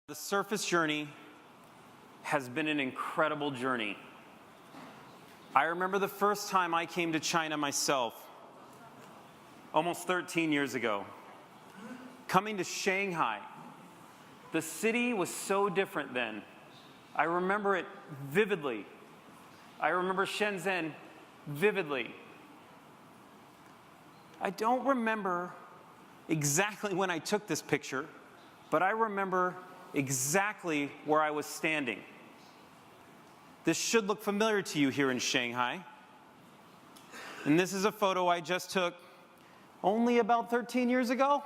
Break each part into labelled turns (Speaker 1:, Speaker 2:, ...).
Speaker 1: The Surface journey has been an incredible journey. I remember the first time I came to China myself, almost 13 years ago. Coming to Shanghai, the city was so different then. I remember it vividly. I remember Shenzhen vividly. I don't remember exactly when I took this picture, but I remember exactly where I was standing. This should look familiar to you here in Shanghai. And this is a photo I just took only about 13 years ago.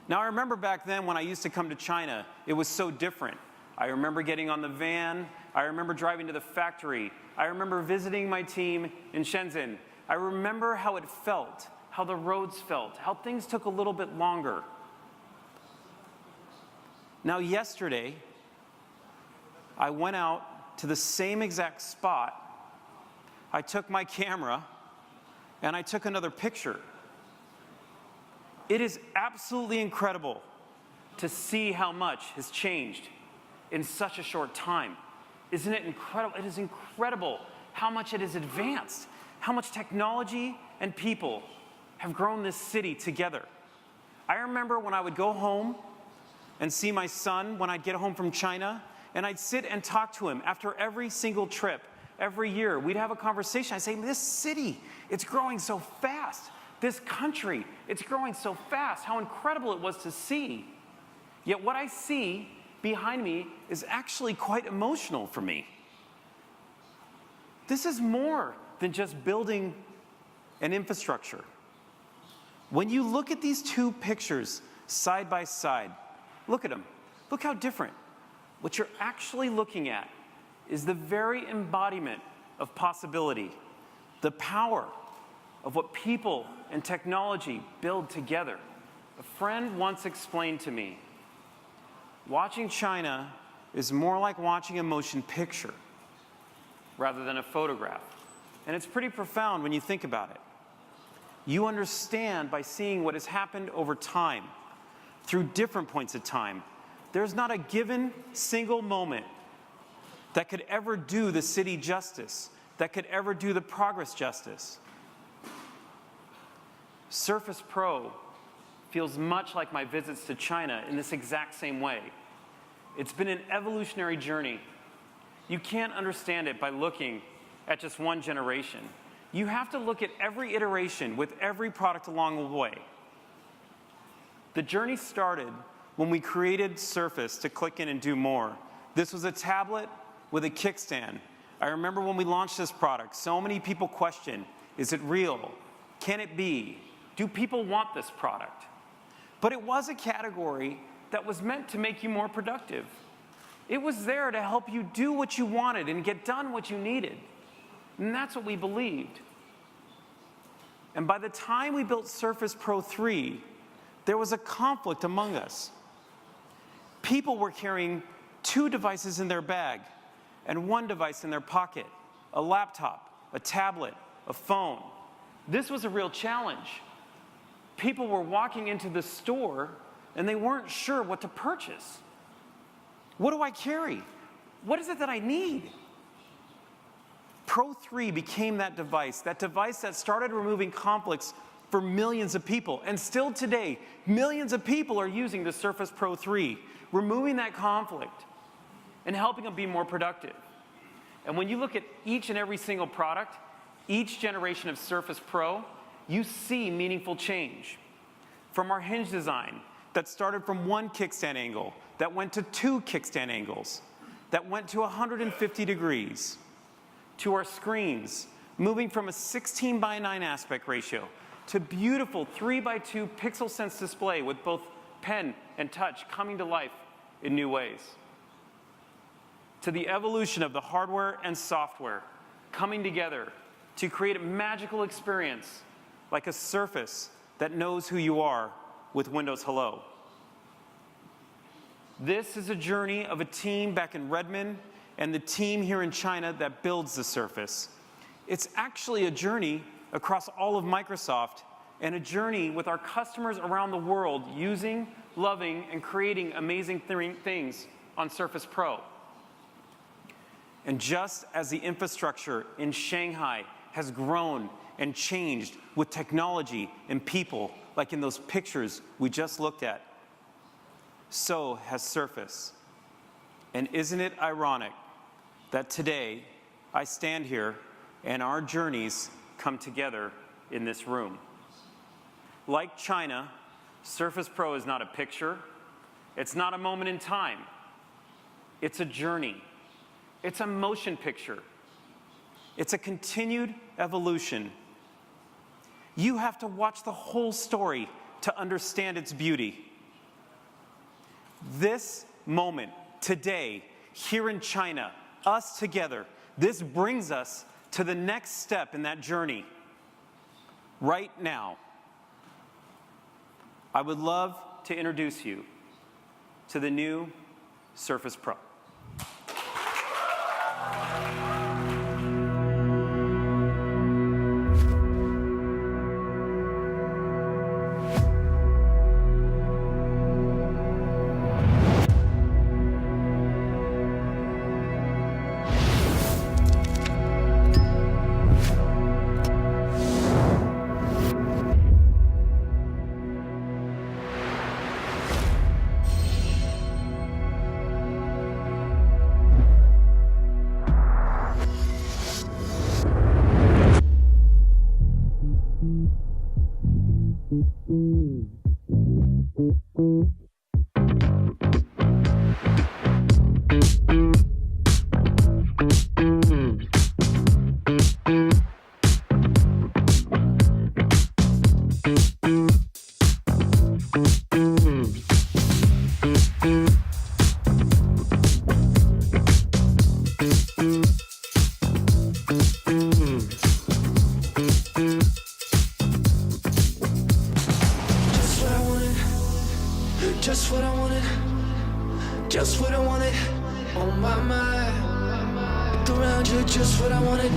Speaker 1: Now, I remember back then when I used to come to China, it was so different. I remember getting on the van. I remember driving to the factory. I remember visiting my team in Shenzhen. I remember how it felt, how the roads felt, how things took a little bit longer. Now, yesterday, I went out to the same exact spot. I took my camera, and I took another picture. It is absolutely incredible to see how much has changed in such a short time. Isn't it incredible? It is incredible how much it has advanced, how much technology and people have grown this city together. I remember when I would go home and see my son when I'd get home from China, and I'd sit and talk to him after every single trip, every year. We'd have a conversation. I'd say, this city, it's growing so fast. This country, it's growing so fast. How incredible it was to see. Yet what I see behind me is actually quite emotional for me. This is more than just building an infrastructure. When you look at these two pictures side by side, look at them. Look how different. What you're actually looking at is the very embodiment of possibility, the power of what people and technology build together. A friend once explained to me, watching China is more like watching a motion picture rather than a photograph. And it's pretty profound when you think about it. You understand by seeing what has happened over time, through different points of time. There's not a given single moment that could ever do the city justice, that could ever do the progress justice. Surface Pro feels much like my visits to China in this exact same way. It's been an evolutionary journey. You can't understand it by looking at just one generation. You have to look at every iteration with every product along the way. The journey started when we created Surface to click in and do more. This was a tablet with a kickstand. I remember when we launched this product, so many people questioned, is it real? Can it be? Do people want this product? But it was a category that was meant to make you more productive. It was there to help you do what you wanted and get done what you needed. And that's what we believed. And by the time we built Surface Pro 3, there was a conflict among us. People were carrying two devices in their bag and one device in their pocket, a laptop, a tablet, a phone. This was a real challenge. People were walking into the store and they weren't sure what to purchase. What do I carry? What is it that I need? Pro 3 became that device that started removing conflicts for millions of people. And still today, millions of people are using the Surface Pro 3, removing that conflict and helping them be more productive. And when you look at each and every single product, each generation of Surface Pro, you see meaningful change. From our hinge design that started from one kickstand angle, that went to two kickstand angles, that went to 150 degrees, to our screens, moving from a 16:9 aspect ratio to beautiful 3:2 PixelSense display with both pen and touch coming to life in new ways. To the evolution of the hardware and software coming together to create a magical experience like a Surface that knows who you are with Windows Hello. This is a journey of a team back in Redmond and the team here in China that builds the Surface. It's actually a journey across all of Microsoft and a journey with our customers around the world using, loving, and creating amazing things on Surface Pro. And just as the infrastructure in Shanghai has grown and changed with technology and people, like in those pictures we just looked at, so has Surface. And isn't it ironic that today I stand here and our journeys come together in this room? Like China, Surface Pro is not a picture. It's not a moment in time. It's a journey. It's a motion picture. It's a continued evolution. You have to watch the whole story to understand its beauty. This moment, today, here in China, us together, this brings us to the next step in that journey. Right now, I would love to introduce you to the new Surface Pro.
Speaker 2: Just what I wanted, just what I wanted, on my mind. Looked around you, just what I wanted.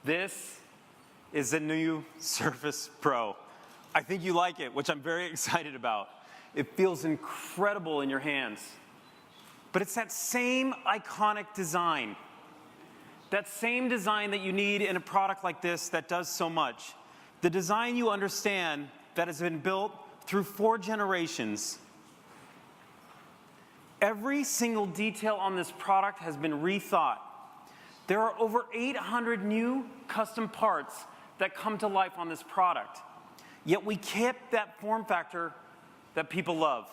Speaker 1: This is the new Surface Pro. I think you like it, which I'm very excited about. It feels incredible in your hands. But it's that same iconic design. That same design that you need in a product like this that does so much. The design you understand that has been built through 4 generations. Every single detail on this product has been rethought. There are over 800 new custom parts that come to life on this product. Yet we kept that form factor that people love.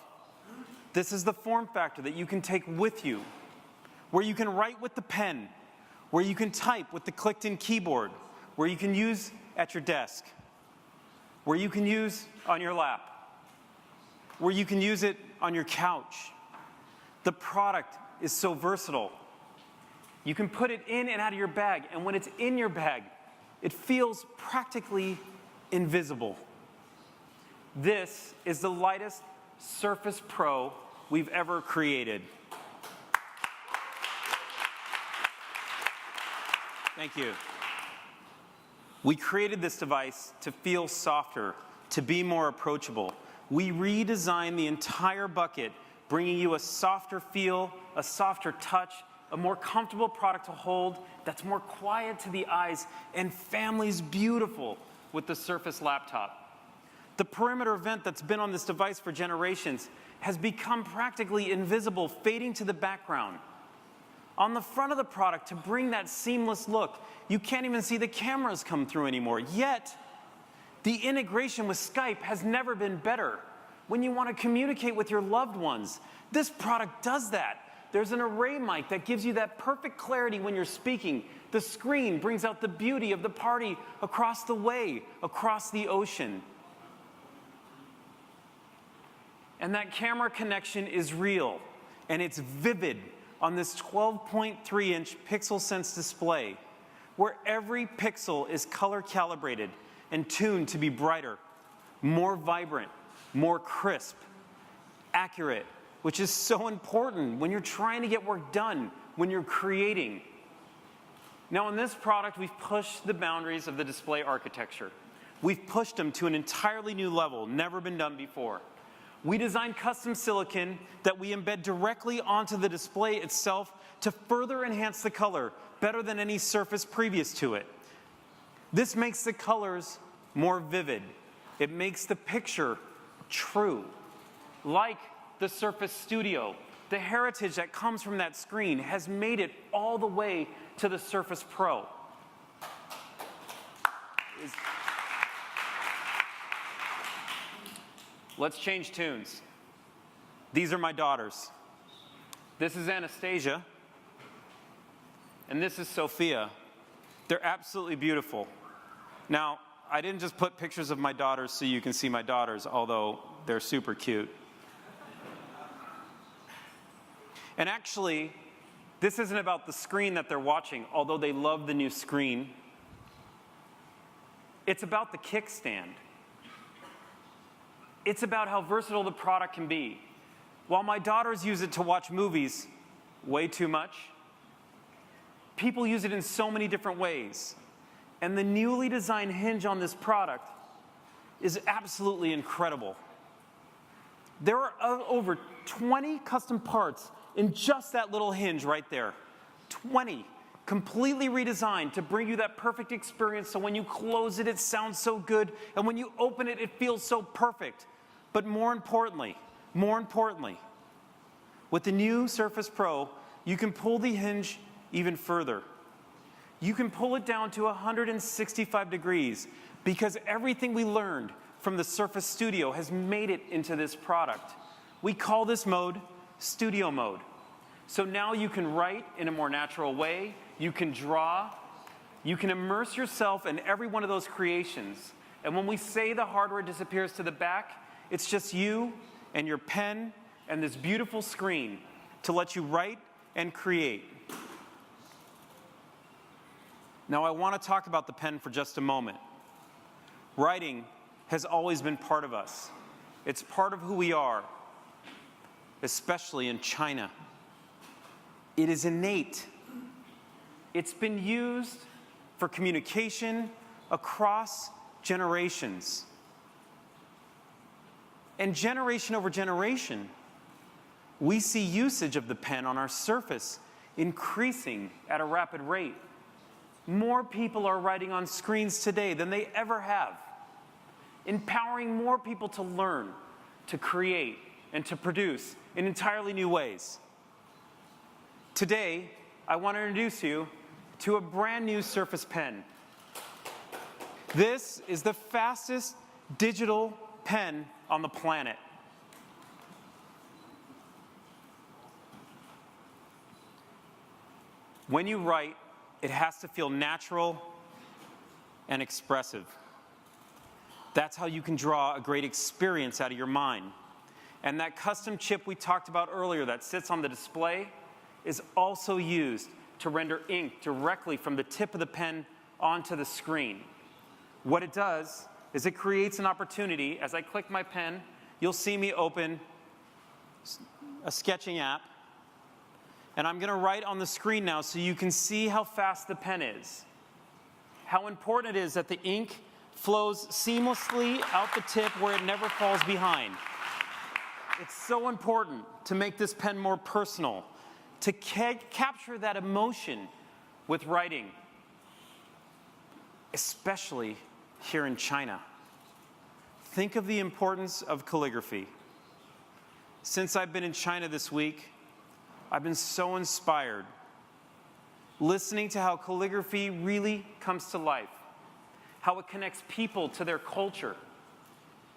Speaker 1: This is the form factor that you can take with you, where you can write with the pen, where you can type with the clicked-in keyboard, where you can use at your desk, where you can use on your lap, where you can use it on your couch. The product is so versatile. You can put it in and out of your bag, and when it's in your bag, it feels practically invisible. This is the lightest Surface Pro we've ever created. Thank you. We created this device to feel softer, to be more approachable. We redesigned the entire bucket, bringing you a softer feel, a softer touch, a more comfortable product to hold that's more quiet to the eyes, and family's beautiful with the Surface laptop. The perimeter vent that's been on this device for generations has become practically invisible, fading to the background. On the front of the product, to bring that seamless look, you can't even see the cameras come through anymore. Yet, the integration with Skype has never been better. When you want to communicate with your loved ones, this product does that. There's an array mic that gives you that perfect clarity when you're speaking. The screen brings out the beauty of the party across the way, across the ocean. And that camera connection is real, and it's vivid on this 12.3-inch PixelSense display, where every pixel is color calibrated and tuned to be brighter, more vibrant, more crisp, accurate, which is so important when you're trying to get work done, when you're creating. Now, in this product, we've pushed the boundaries of the display architecture. We've pushed them to an entirely new level, never been done before. We designed custom silicon that we embed directly onto the display itself to further enhance the color, better than any surface previous to it. This makes the colors more vivid. It makes the picture true. Like the Surface Studio, the heritage that comes from that screen has made it all the way to the Surface Pro. Let's change tunes. These are my daughters. This is Anastasia, and this is Sophia. They're absolutely beautiful. Now, I didn't just put pictures of my daughters so you can see my daughters, although they're super cute. And actually, this isn't about the screen that they're watching, although they love the new screen. It's about the kickstand. It's about how versatile the product can be. While my daughters use it to watch movies way too much, people use it in so many different ways. And the newly designed hinge on this product is absolutely incredible. There are over 20 custom parts in just that little hinge right there. 20, completely redesigned to bring you that perfect experience, so when you close it, it sounds so good, and when you open it, it feels so perfect. But more importantly, with the new Surface Pro, you can pull the hinge even further. You can pull it down to 165 degrees, because everything we learned from the Surface Studio has made it into this product. We call this mode Studio Mode. So now you can write in a more natural way, you can draw, you can immerse yourself in every one of those creations. And when we say the hardware disappears to the back, it's just you and your pen and this beautiful screen to let you write and create. Now, I want to talk about the pen for just a moment. Writing has always been part of us. It's part of who we are, especially in China. It is innate. It's been used for communication across generations. And generation over generation, we see usage of the pen on our Surface increasing at a rapid rate. More people are writing on screens today than they ever have, empowering more people to learn, to create, and to produce in entirely new ways. Today, I want to introduce you to a brand new Surface Pen. This is the fastest digital pen on the planet. When you write, it has to feel natural and expressive. That's how you can draw a great experience out of your mind. And that custom chip we talked about earlier that sits on the display is also used to render ink directly from the tip of the pen onto the screen. What it does is it creates an opportunity. As I click my pen, you'll see me open a sketching app. And I'm going to write on the screen now so you can see how fast the pen is. How important it is that the ink flows seamlessly out the tip where it never falls behind. It's so important to make this pen more personal, to capture that emotion with writing, especially here in China. Think of the importance of calligraphy. Since I've been in China this week, I've been so inspired listening to how calligraphy really comes to life, how it connects people to their culture,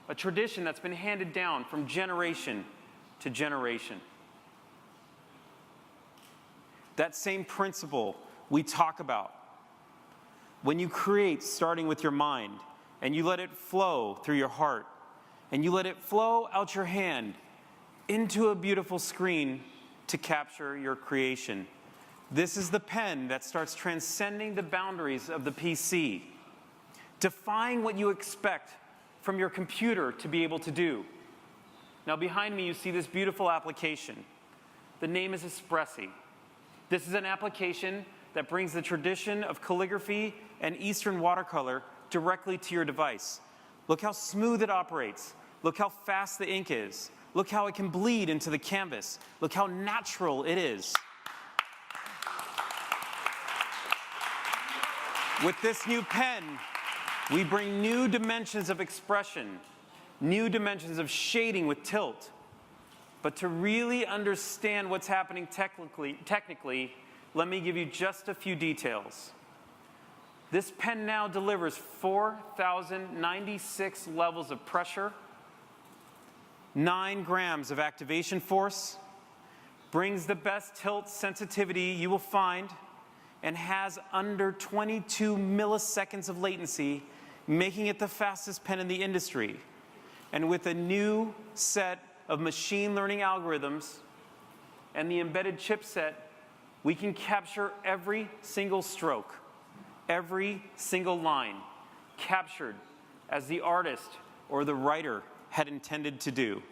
Speaker 1: a tradition that's been handed down from generation to generation. That same principle we talk about. When you create starting with your mind, and you let it flow through your heart, and you let it flow out your hand into a beautiful screen to capture your creation. This is the pen that starts transcending the boundaries of the PC, defying what you expect from your computer to be able to do. Now behind me you see this beautiful application. The name is Espressi. This is an application that brings the tradition of calligraphy and Eastern watercolor directly to your device. Look how smooth it operates. Look how fast the ink is. Look how it can bleed into the canvas. Look how natural it is. With this new pen, we bring new dimensions of expression, new dimensions of shading with tilt. But to really understand what's happening technically, let me give you just a few details. This pen now delivers 4,096 levels of pressure, 9 grams of activation force, brings the best tilt sensitivity you will find, and has under 22 milliseconds of latency, making it the fastest pen in the industry. And with a new set of machine learning algorithms and the embedded chipset, we can capture every single stroke, every single line, captured as the artist or the writer had intended to do.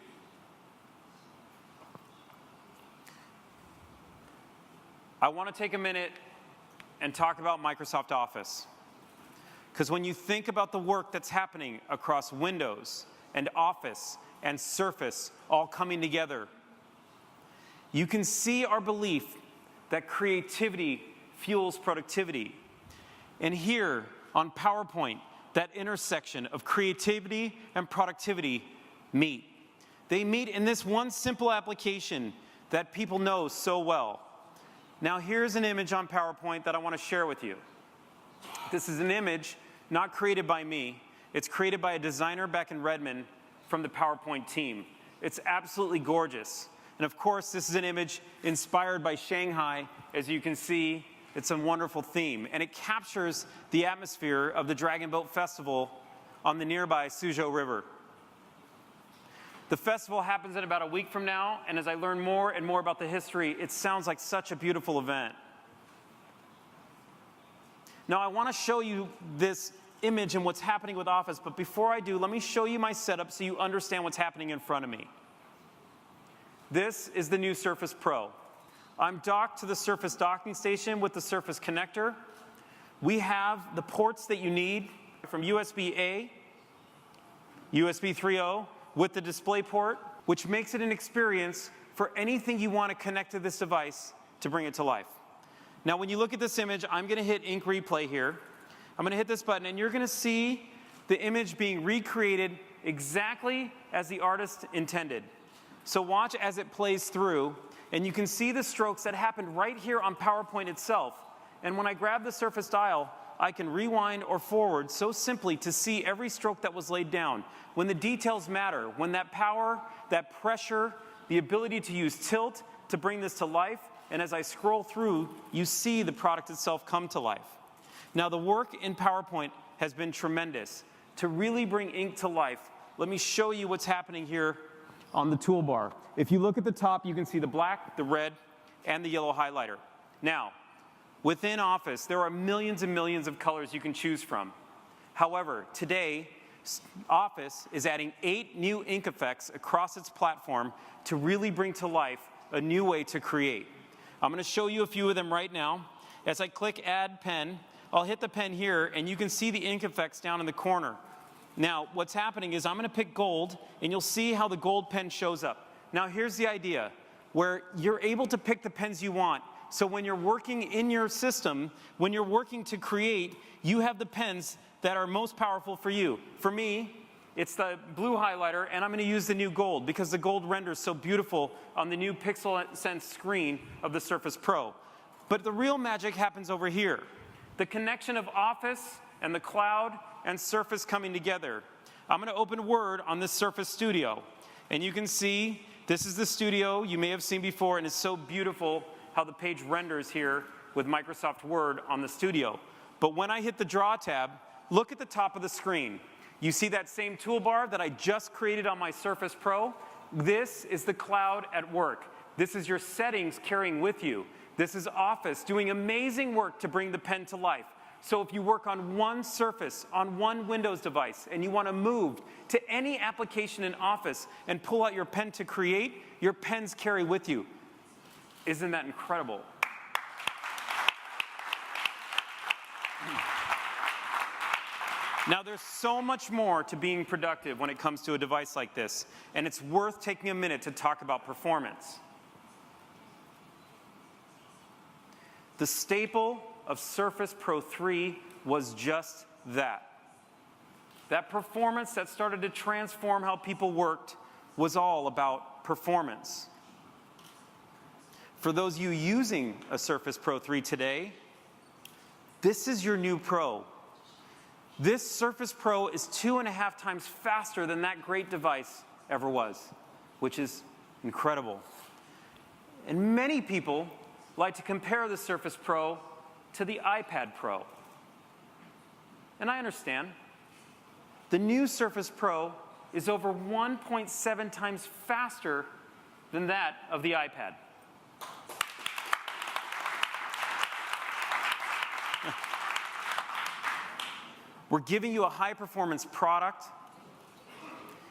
Speaker 1: I want to take a minute and talk about Microsoft Office. Because when you think about the work that's happening across Windows and Office and Surface all coming together, you can see our belief that creativity fuels productivity. And here on PowerPoint, that intersection of creativity and productivity meet. They meet in this one simple application that people know so well. Now here's an image on PowerPoint that I want to share with you. This is an image not created by me. It's created by a designer back in Redmond from the PowerPoint team. It's absolutely gorgeous. And of course, this is an image inspired by Shanghai. As you can see, it's a wonderful theme. And it captures the atmosphere of the Dragon Boat Festival on the nearby Suzhou River. The festival happens in about a week from now, and as I learn more and more about the history, it sounds like such a beautiful event. Now, I want to show you this image and what's happening with Office, but before I do, let me show you my setup so you understand what's happening in front of me. This is the new Surface Pro. I'm docked to the Surface docking station with the Surface connector. We have the ports that you need from USB-A, USB 3.0, with the display port, which makes it an experience for anything you want to connect to this device to bring it to life. Now, when you look at this image, I'm going to hit Ink Replay here. I'm going to hit this button, and you're going to see the image being recreated exactly as the artist intended. So watch as it plays through, and you can see the strokes that happened right here on PowerPoint itself. And when I grab the Surface dial, I can rewind or forward so simply to see every stroke that was laid down. When the details matter, when that power, that pressure, the ability to use tilt to bring this to life, and as I scroll through, you see the product itself come to life. Now, the work in PowerPoint has been tremendous. To really bring ink to life, let me show you what's happening here on the toolbar. If you look at the top, you can see the black, the red, and the yellow highlighter. Now, within Office, there are millions and millions of colors you can choose from. However, today, Office is adding 8 new ink effects across its platform to really bring to life a new way to create. I'm going to show you a few of them right now. As I click Add Pen, I'll hit the pen here, and you can see the ink effects down in the corner. Now, what's happening is I'm going to pick gold, and you'll see how the gold pen shows up. Now, here's the idea, where you're able to pick the pens you want. So when you're working in your system, when you're working to create, you have the pens that are most powerful for you. For me, it's the blue highlighter, and I'm going to use the new gold because the gold renders so beautiful on the new PixelSense screen of the Surface Pro. But the real magic happens over here. The connection of Office and the cloud and Surface coming together. I'm going to open Word on this Surface Studio. And you can see this is the studio you may have seen before, and it's so beautiful how the page renders here with Microsoft Word on the studio. But when I hit the Draw tab, look at the top of the screen. You see that same toolbar that I just created on my Surface Pro? This is the cloud at work. This is your settings carrying with you. This is Office doing amazing work to bring the pen to life. So if you work on one Surface, on one Windows device, and you want to move to any application in Office and pull out your pen to create, your pens carry with you. Isn't that incredible? Now, there's so much more to being productive when it comes to a device like this, and it's worth taking a minute to talk about performance. The staple of Surface Pro 3 was just that. That performance that started to transform how people worked was all about performance. For those of you using a Surface Pro 3 today, this is your new Pro. This Surface Pro is 2.5 times faster than that great device ever was, which is incredible. And many people like to compare the Surface Pro to the iPad Pro. And I understand. The new Surface Pro is over 1.7 times faster than that of the iPad. We're giving you a high-performance product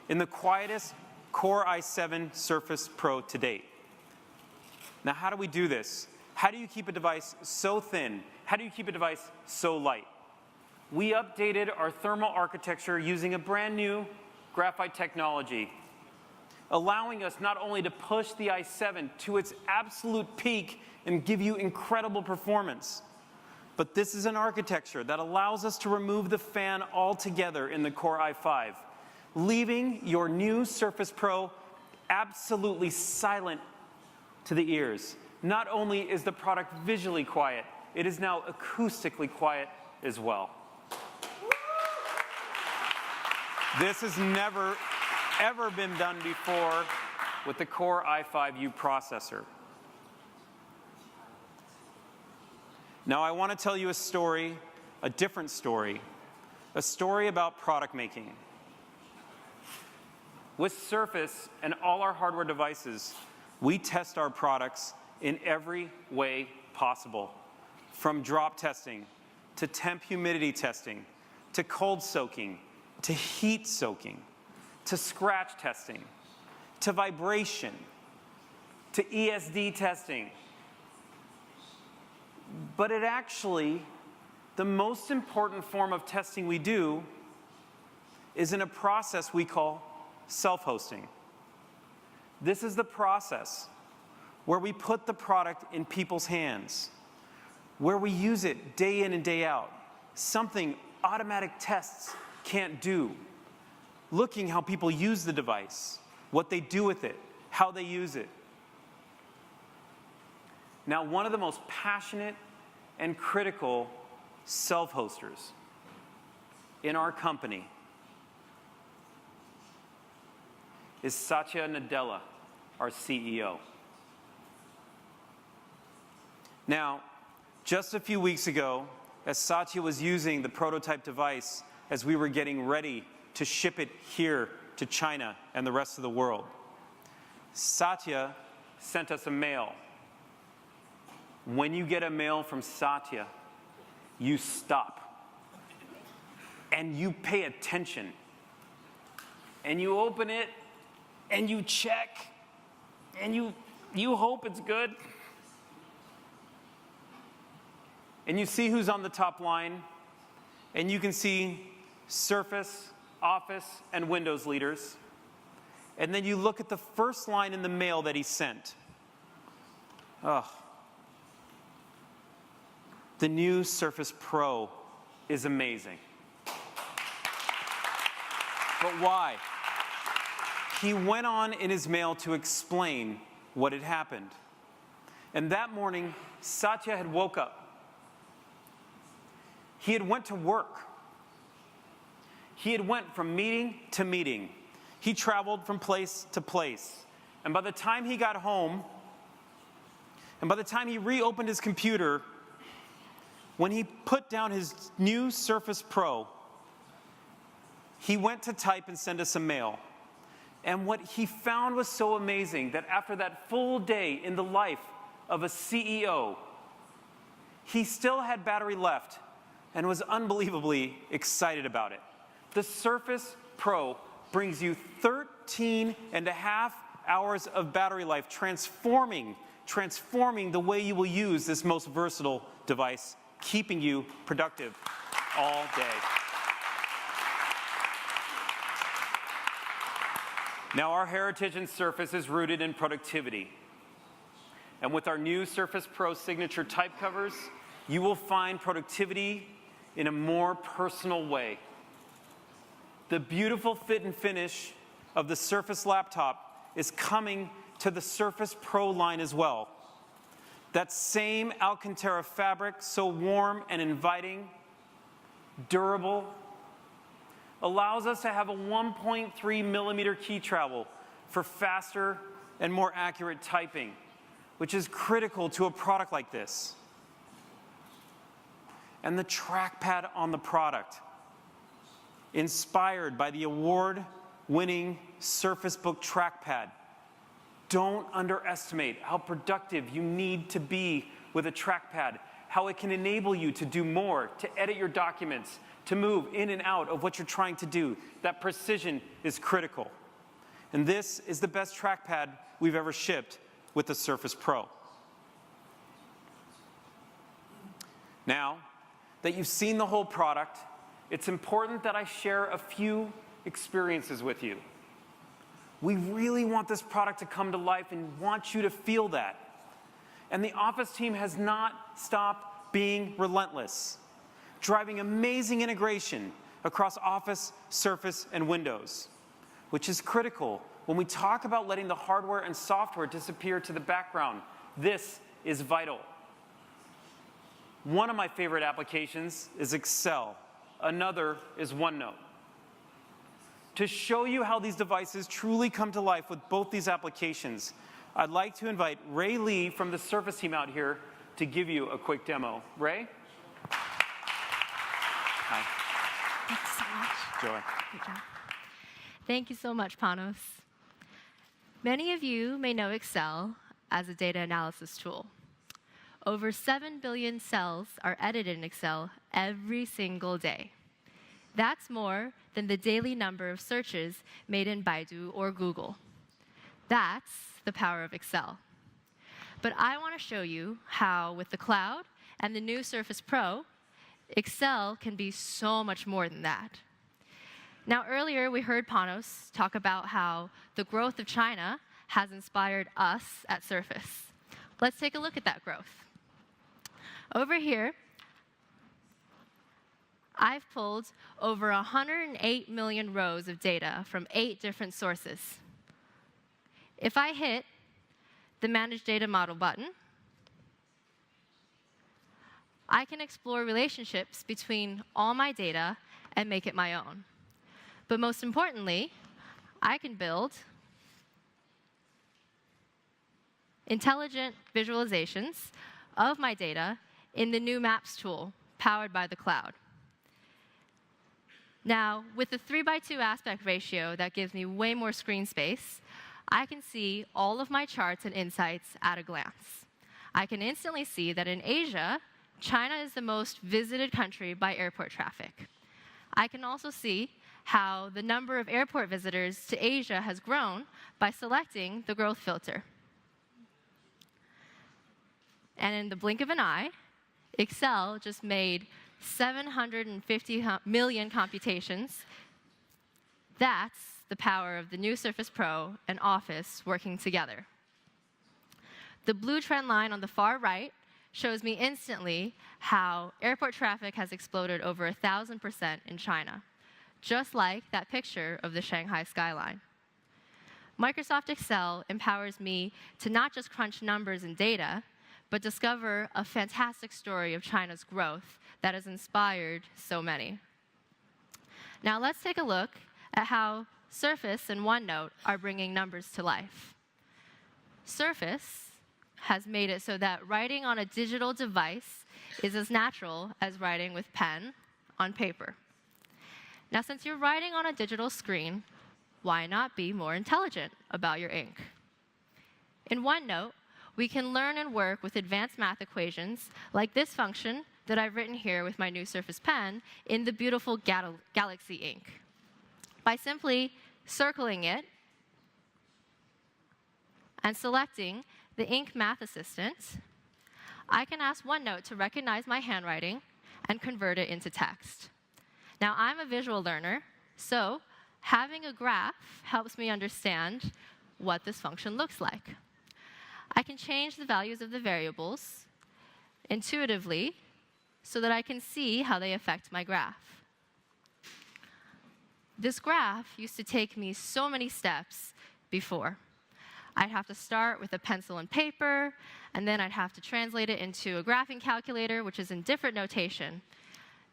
Speaker 1: in the quietest Core i7 Surface Pro to date. Now, how do we do this? How do you keep a device so thin? How do you keep a device so light? We updated our thermal architecture using a brand new graphite technology, allowing us not only to push the i7 to its absolute peak and give you incredible performance, but this is an architecture that allows us to remove the fan altogether in the Core i5, leaving your new Surface Pro absolutely silent to the ears. Not only is the product visually quiet, it is now acoustically quiet as well. This has never, ever been done before with the Core i5U processor. Now, I want to tell you a story, a different story, a story about product making. With Surface and all our hardware devices, we test our products in every way possible, from drop testing to temp humidity testing, to cold soaking, to heat soaking, to scratch testing, to vibration, to ESD testing. But it actually, the most important form of testing we do is in a process we call self-hosting. This is the process where we put the product in people's hands, where we use it day in and day out, something automatic tests can't do. Looking how people use the device, what they do with it, how they use it. Now, one of the most passionate and critical self-hosters in our company is Satya Nadella, our CEO. Now, just a few weeks ago, as Satya was using the prototype device as we were getting ready to ship it here to China and the rest of the world, Satya sent us a mail. When you get a mail from Satya, you stop and you pay attention and you open it and you check and you hope it's good. And you see who's on the top line, and you can see Surface, Office, and Windows leaders. And then you look at the first line in the mail that he sent. Oh. The new Surface Pro is amazing. But why? He went on in his mail to explain what had happened. And that morning, Satya had woke up. He had went to work. He had went from meeting to meeting. He traveled from place to place. And by the time he got home, and by the time he reopened his computer, when he put down his new Surface Pro, he went to type and send us a mail. And what he found was so amazing that after that full day in the life of a CEO, he still had battery left and was unbelievably excited about it. The Surface Pro brings you 13 and a half hours of battery life, transforming the way you will use this most versatile device, keeping you productive all day. Now, our heritage in Surface is rooted in productivity. And with our new Surface Pro signature type covers, you will find productivity in a more personal way. The beautiful fit and finish of the Surface laptop is coming to the Surface Pro line as well. That same Alcantara fabric, so warm and inviting, durable, allows us to have a 1.3 millimeter key travel for faster and more accurate typing, which is critical to a product like this. And the trackpad on the product, inspired by the award-winning Surface Book trackpad. Don't underestimate how productive you need to be with a trackpad, how it can enable you to do more, to edit your documents, to move in and out of what you're trying to do. That precision is critical. And this is the best trackpad we've ever shipped with the Surface Pro. Now that you've seen the whole product, it's important that I share a few experiences with you. We really want this product to come to life and want you to feel that. And the Office team has not stopped being relentless, driving amazing integration across Office, Surface, and Windows, which is critical when we talk about letting the hardware and software disappear to the background. This is vital. One of my favorite applications is Excel. Another is OneNote. To show you how these devices truly come to life with both these applications, I'd like to invite Ray Lee from the Surface team out here to give you a quick demo. Ray? Hi.
Speaker 3: Thanks so much.
Speaker 1: Joy.
Speaker 3: Good job. Thank you so much, Panos. Many of you may know Excel as a data analysis tool. Over 7 billion cells are edited in Excel every single day. That's more than the daily number of searches made in Baidu or Google. That's the power of Excel. But I want to show you how, with the cloud and the new Surface Pro, Excel can be so much more than that. Now, earlier we heard Panos talk about how the growth of China has inspired us at Surface. Let's take a look at that growth. Over here, I've pulled over 108 million rows of data from 8 different sources. If I hit the Manage Data Model button, I can explore relationships between all my data and make it my own. But most importantly, I can build intelligent visualizations of my data in the new Maps tool, powered by the cloud. Now, with the 3:2 aspect ratio that gives me way more screen space, I can see all of my charts and insights at a glance. I can instantly see that in Asia, China is the most visited country by airport traffic. I can also see how the number of airport visitors to Asia has grown by selecting the growth filter. And in the blink of an eye, Excel just made 750 million computations. That's the power of the new Surface Pro and Office working together. The blue trend line on the far right shows me instantly how airport traffic has exploded over 1,000% in China, just like that picture of the Shanghai skyline. Microsoft Excel empowers me to not just crunch numbers and data, but discover a fantastic story of China's growth that has inspired so many. Now let's take a look at how Surface and OneNote are bringing numbers to life. Surface has made it so that writing on a digital device is as natural as writing with pen on paper. Now, since you're writing on a digital screen, why not be more intelligent about your ink? In OneNote, we can learn and work with advanced math equations like this function that I've written here with my new Surface Pen in the beautiful Galaxy ink. By simply circling it and selecting the Ink Math Assistant, I can ask OneNote to recognize my handwriting and convert it into text. Now, I'm a visual learner, so having a graph helps me understand what this function looks like. I can change the values of the variables intuitively so that I can see how they affect my graph. This graph used to take me so many steps before. I'd have to start with a pencil and paper, and then I'd have to translate it into a graphing calculator, which is in different notation.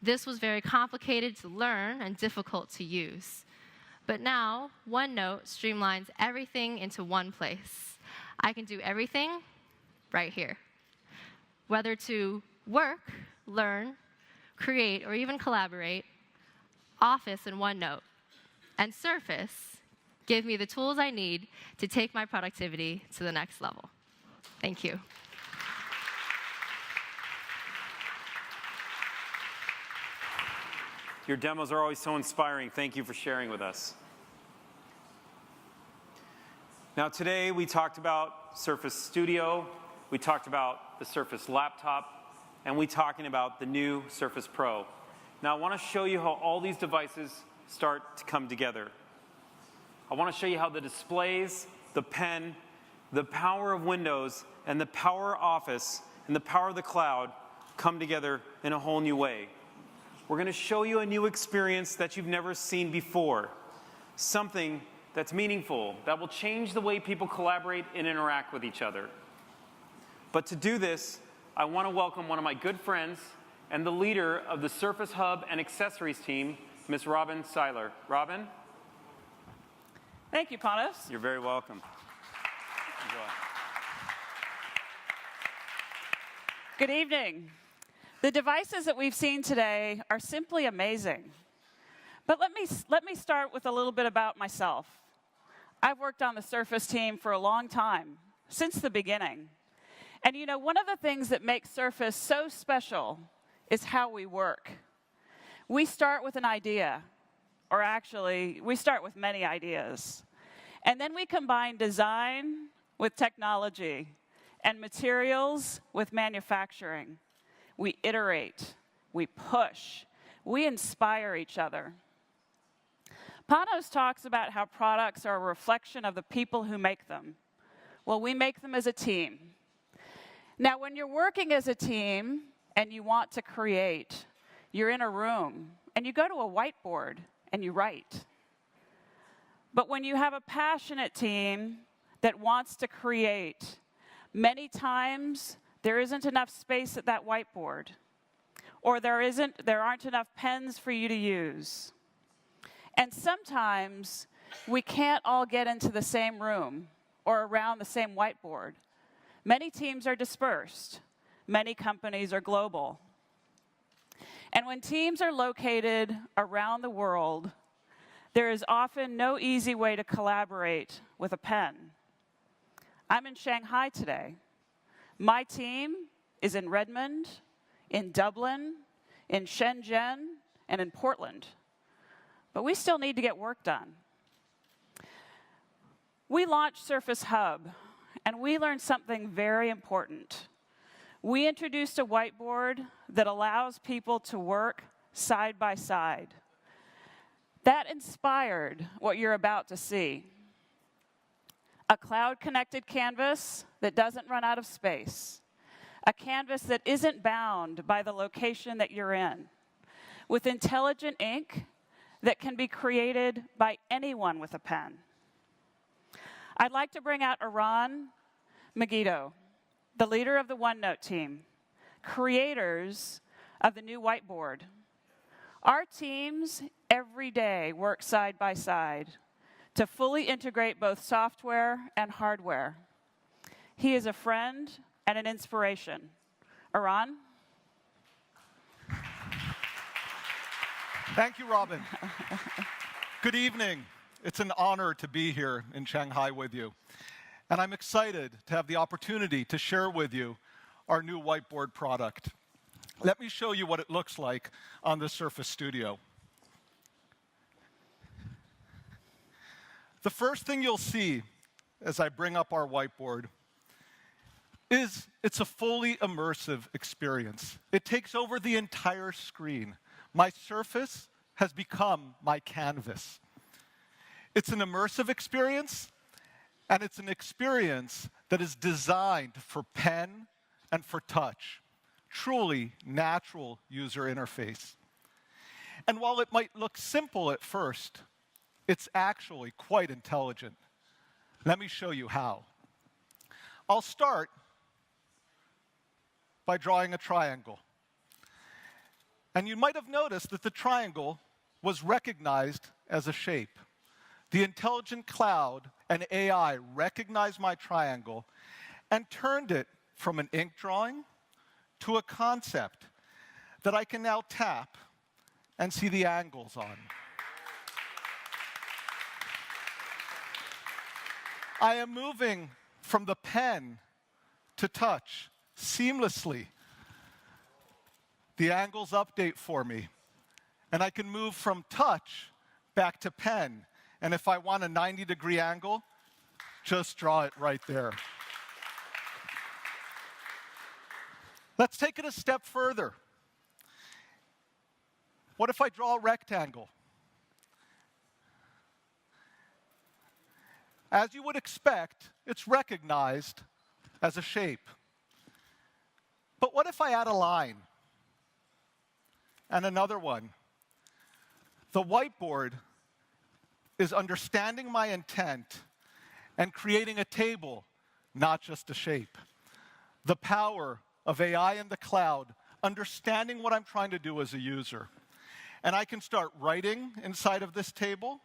Speaker 3: This was very complicated to learn and difficult to use. But now, OneNote streamlines everything into one place. I can do everything right here. Whether to work, learn, create, or even collaborate, Office and OneNote and Surface give me the tools I need to take my productivity to the next level. Thank you.
Speaker 1: Your demos are always so inspiring. Thank you for sharing with us. Now today we talked about Surface Studio, we talked about the Surface Laptop, and we're talking about the new Surface Pro. Now I want to show you how all these devices start to come together. I want to show you how the displays, the pen, the power of Windows, and the power of Office, and the power of the cloud come together in a whole new way. We're going to show you a new experience that you've never seen before, something that's meaningful, that will change the way people collaborate and interact with each other. But to do this, I want to welcome one of my good friends and the leader of the Surface Hub and Accessories team, Ms. Robin Seiler. Robin?
Speaker 4: Thank you, Panos.
Speaker 1: You're very welcome. Enjoy.
Speaker 4: Good evening. The devices that we've seen today are simply amazing. But let me start with a little bit about myself. I've worked on the Surface team for a long time, since the beginning. And you know, one of the things that makes Surface so special is how we work. We start with an idea, or actually, we start with many ideas. And then we combine design with technology and materials with manufacturing. We iterate, we push, we inspire each other. Panos talks about how products are a reflection of the people who make them. Well, we make them as a team. Now, when you're working as a team and you want to create, you're in a room and you go to a whiteboard and you write. But when you have a passionate team that wants to create, many times there isn't enough space at that whiteboard, or there aren't enough pens for you to use. And sometimes we can't all get into the same room or around the same whiteboard. Many teams are dispersed. Many companies are global. And when teams are located around the world, there is often no easy way to collaborate with a pen. I'm in Shanghai today. My team is in Redmond, in Dublin, in Shenzhen, and in Portland. But we still need to get work done. We launched Surface Hub, and we learned something very important. We introduced a whiteboard that allows people to work side by side. That inspired what you're about to see. A cloud-connected canvas that doesn't run out of space. A canvas that isn't bound by the location that you're in. With intelligent ink that can be created by anyone with a pen. I'd like to bring out Iran Megiddo. the leader of the OneNote team, creators of the new whiteboard. Our teams every day work side by side to fully integrate both software and hardware. He is a friend and an inspiration. Aran?
Speaker 5: Thank you, Robin. Good evening. It's an honor to be here in Shanghai with you. And I'm excited to have the opportunity to share with you our new whiteboard product. Let me show you what it looks like on the Surface Studio. The first thing you'll see as I bring up our whiteboard is it's a fully immersive experience. It takes over the entire screen. My Surface has become my canvas. It's an immersive experience, and it's an experience that is designed for pen and for touch. Truly natural user interface. And while it might look simple at first, it's actually quite intelligent. Let me show you how. I'll start by drawing a triangle. And you might have noticed that the triangle was recognized as a shape. The intelligent cloud and AI recognized my triangle and turned it from an ink drawing to a concept that I can now tap and see the angles on. I am moving from the pen to touch seamlessly. The angles update for me. And I can move from touch back to pen. And if I want a 90-degree angle, just draw it right there. Let's take it a step further. What if I draw a rectangle? As you would expect, it's recognized as a shape. But what if I add a line? And another one. The whiteboard is understanding my intent and creating a table, not just a shape. The power of AI in the cloud, understanding what I'm trying to do as a user. And I can start writing inside of this table.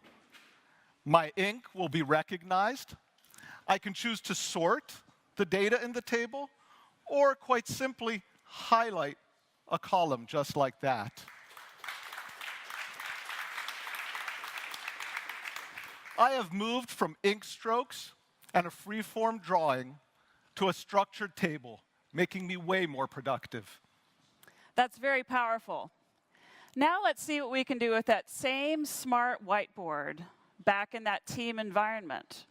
Speaker 5: My ink will be recognized. I can choose to sort the data in the table, or quite simply highlight a column just like that. I have moved from ink strokes and a free-form drawing to a structured table, making me way more productive.
Speaker 4: That's very powerful. Now let's see what we can do with that same smart whiteboard back in that team environment.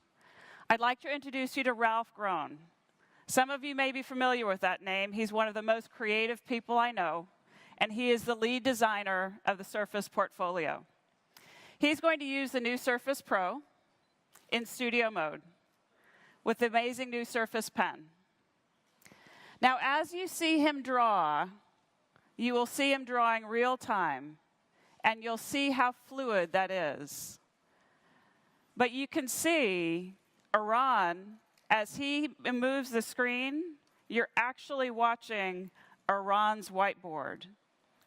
Speaker 4: I'd like to introduce you to Ralph Groen. Some of you may be familiar with that name. He's one of the most creative people I know, and he is the lead designer of the Surface portfolio. He's going to use the new Surface Pro in studio mode with the amazing new Surface Pen. Now, as you see him draw, you will see him drawing real time, and you'll see how fluid that is. But you can see Aran, as he moves the screen, you're actually watching Aran's whiteboard.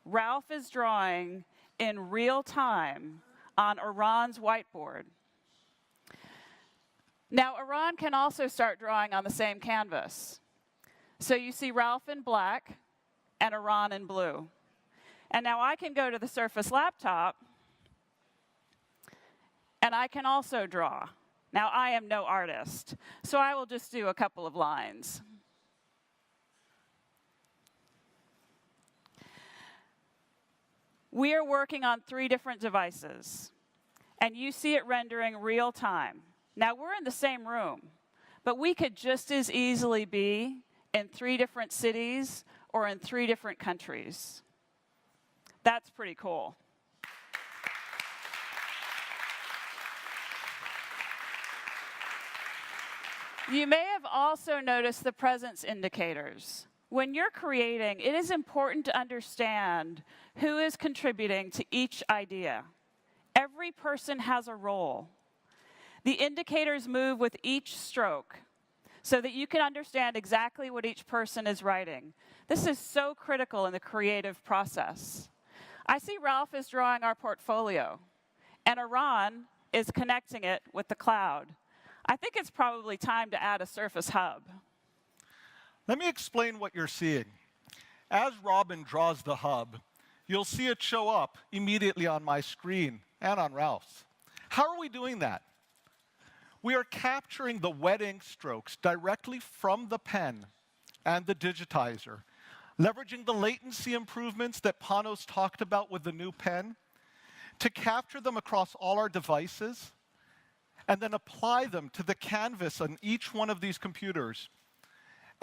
Speaker 4: Ralph is drawing in real time on Aran's whiteboard. Now, Aran can also start drawing on the same canvas. So you see Ralph in black and Aran in blue. And now I can go to the Surface laptop, and I can also draw. Now, I am no artist, so I will just do a couple of lines. We are working on 3 different devices, and you see it rendering real time. Now, we're in the same room, but we could just as easily be in 3 different cities or in 3 different countries. That's pretty cool. You may have also noticed the presence indicators. When you're creating, it is important to understand who is contributing to each idea. Every person has a role. The indicators move with each stroke. so that you can understand exactly what each person is writing. This is so critical in the creative process. I see Ralph is drawing our portfolio, and Iran is connecting it with the cloud. I think it's probably time to add a Surface Hub.
Speaker 5: Let me explain what you're seeing. As Robin draws the hub, you'll see it show up immediately on my screen and on Ralph's. How are we doing that? We are capturing the wet ink strokes directly from the pen and the digitizer, leveraging the latency improvements that Panos talked about with the new pen to capture them across all our devices and then apply them to the canvas on each one of these computers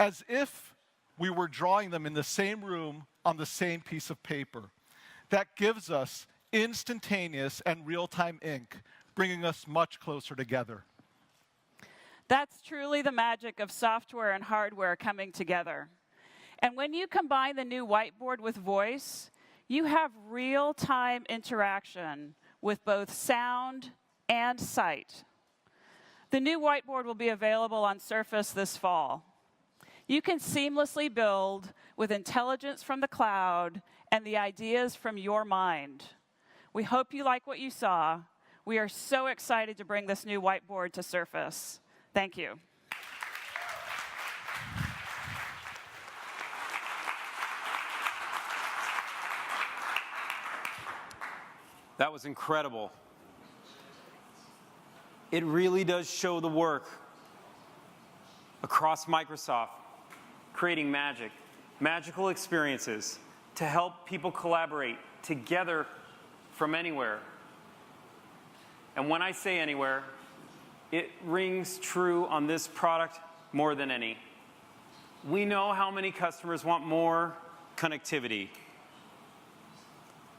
Speaker 5: as if we were drawing them in the same room on the same piece of paper. That gives us instantaneous and real-time ink, bringing us much closer together.
Speaker 4: That's truly the magic of software and hardware coming together. And when you combine the new whiteboard with voice, you have real-time interaction with both sound and sight. The new whiteboard will be available on Surface this fall. You can seamlessly build with intelligence from the cloud and the ideas from your mind. We hope you like what you saw. We are so excited to bring this new whiteboard to Surface. Thank you.
Speaker 1: That was incredible. It really does show the work across Microsoft, creating magical experiences to help people collaborate together from anywhere. And when I say anywhere, it rings true on this product more than any. We know how many customers want more connectivity.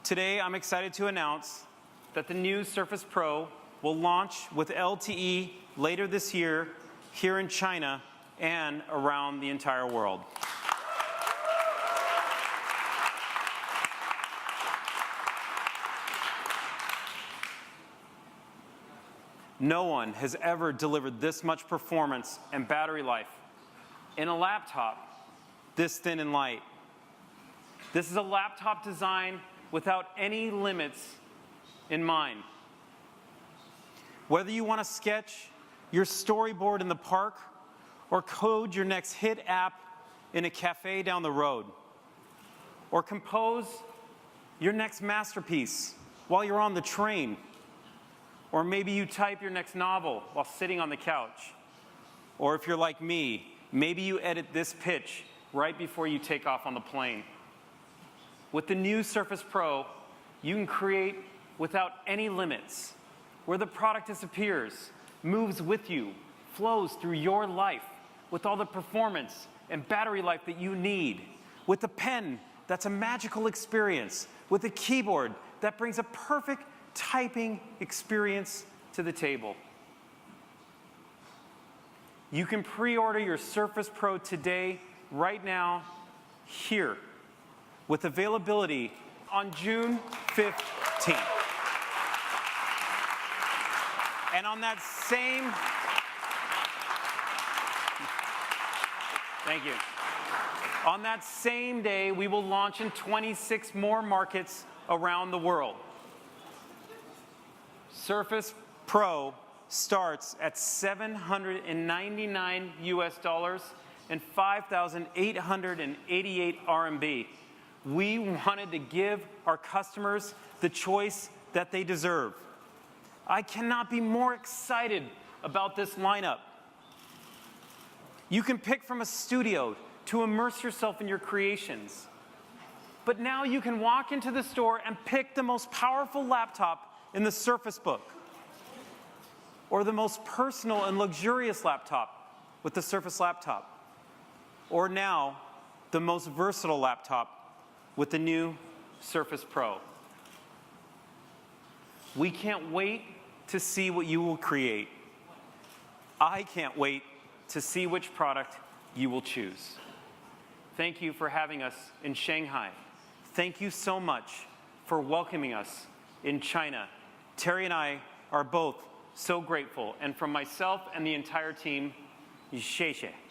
Speaker 1: Today, I'm excited to announce that the new Surface Pro will launch with LTE later this year here in China and around the entire world. No one has ever delivered this much performance and battery life in a laptop this thin and light. This is a laptop design without any limits in mind. Whether you want to sketch your storyboard in the park or code your next hit app in a cafe down the road, or compose your next masterpiece while you're on the train, or maybe you type your next novel while sitting on the couch, or if you're like me, maybe you edit this pitch right before you take off on the plane. With the new Surface Pro, you can create without any limits, where the product disappears, moves with you, flows through your life with all the performance and battery life that you need, with a pen that's a magical experience, with a keyboard that brings a perfect typing experience to the table. You can pre-order your Surface Pro today, right now, here, with availability on June 15th. And on that same, thank you. On that same day, we will launch in 26 more markets around the world. Surface Pro starts at $799 US and 5,888 RMB. We wanted to give our customers the choice that they deserve. I cannot be more excited about this lineup. You can pick from a studio to immerse yourself in your creations. But now you can walk into the store and pick the most powerful laptop in the Surface Book, or the most personal and luxurious laptop with the Surface Laptop, or now the most versatile laptop with the new Surface Pro. We can't wait to see what you will create. I can't wait to see which product you will choose. Thank you for having us in Shanghai. Thank you so much for welcoming us in China. Terry and I are both so grateful. And from myself and the entire team, 谢谢。